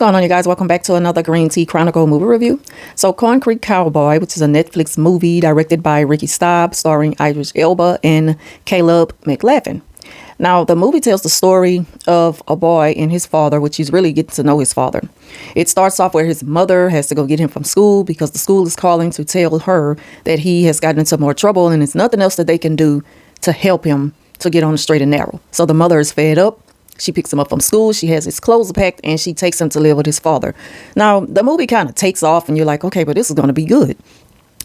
Going on, you guys? Welcome back to another Green Tea Chronicle movie review. So, Concrete Cowboy, which is a Netflix movie directed by Ricky Staub, starring Idris Elba and Caleb McLaughlin. Now, the movie tells the story of a boy and his father, which he's really getting to know his father. It starts off where his mother has to go get him from school because the school is calling to tell her that he has gotten into more trouble and there's nothing else that they can do to help him to get on the straight and narrow. So the mother is fed up. She picks him up from school. She has his clothes packed and she takes him to live with his father. Now, the movie kind of takes off and you're like, okay, but this is going to be good.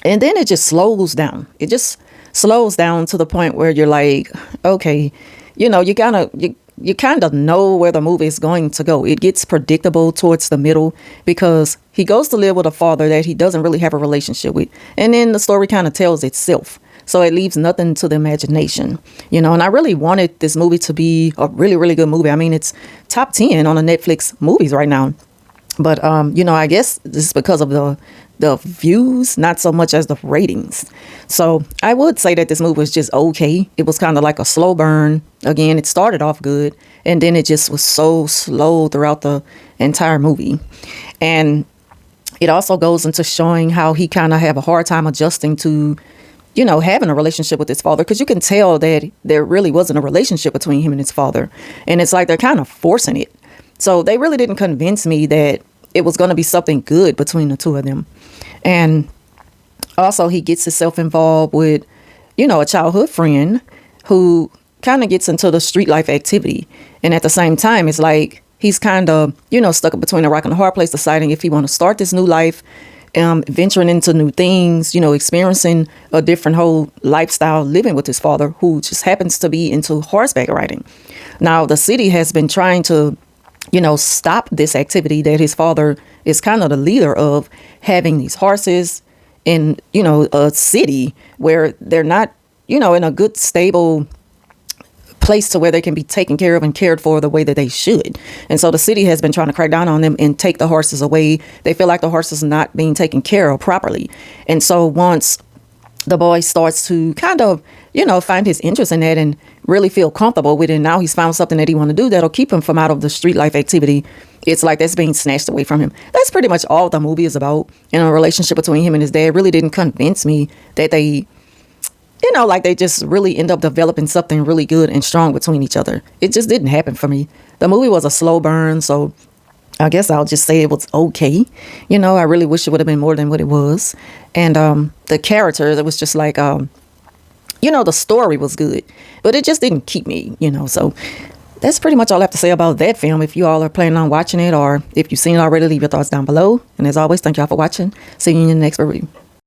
And then it just slows down. It just slows down to the point where you're like, okay, you know, you kind of know where the movie is going to go. It gets predictable towards the middle because he goes to live with a father that he doesn't really have a relationship with. And then the story kind of tells itself. So it leaves nothing to the imagination, you know, and I really wanted this movie to be a really, really good movie. I mean, it's top 10 on the Netflix movies right now. But, you know, I guess this is because of the views, not so much as the ratings. So I would say that this movie was just okay. It was kind of like a slow burn. Again, it started off good and then it just was so slow throughout the entire movie. And it also goes into showing how he kind of have a hard time adjusting to, you know, having a relationship with his father, because you can tell that there really wasn't a relationship between him and his father. And it's like they're kind of forcing it. So they really didn't convince me that it was going to be something good between the two of them. And also he gets himself involved with, you know, a childhood friend who kind of gets into the street life activity. And at the same time, it's like he's kind of, you know, stuck between a rock and a hard place, deciding if he want to start this new life, venturing into new things, you know, experiencing a different whole lifestyle, living with his father, who just happens to be into horseback riding. Now, the city has been trying to, you know, stop this activity that his father is kind of the leader of, having these horses in, you know, a city where they're not, you know, in a good, stable place to where they can be taken care of and cared for the way that they should. And so the city has been trying to crack down on them and take the horses away. They feel like the horses are not being taken care of properly. And so once the boy starts to kind of, you know, find his interest in that and really feel comfortable with it, now he's found something that he want to do that'll keep him from out of the street life activity. It's like that's being snatched away from him. That's pretty much all the movie is about. And a relationship between him and his dad really didn't convince me that they, you know, like they just really end up developing something really good and strong between each other. It just didn't happen for me. The movie was a slow burn, so I guess I'll just say it was okay. You know, I really wish it would have been more than what it was. And the characters, it was just like, you know, the story was good, but it just didn't keep me, you know. So that's pretty much all I have to say about that film. If you all are planning on watching it, or if you've seen it already, leave your thoughts down below. And as always, thank y'all for watching. See you in the next review.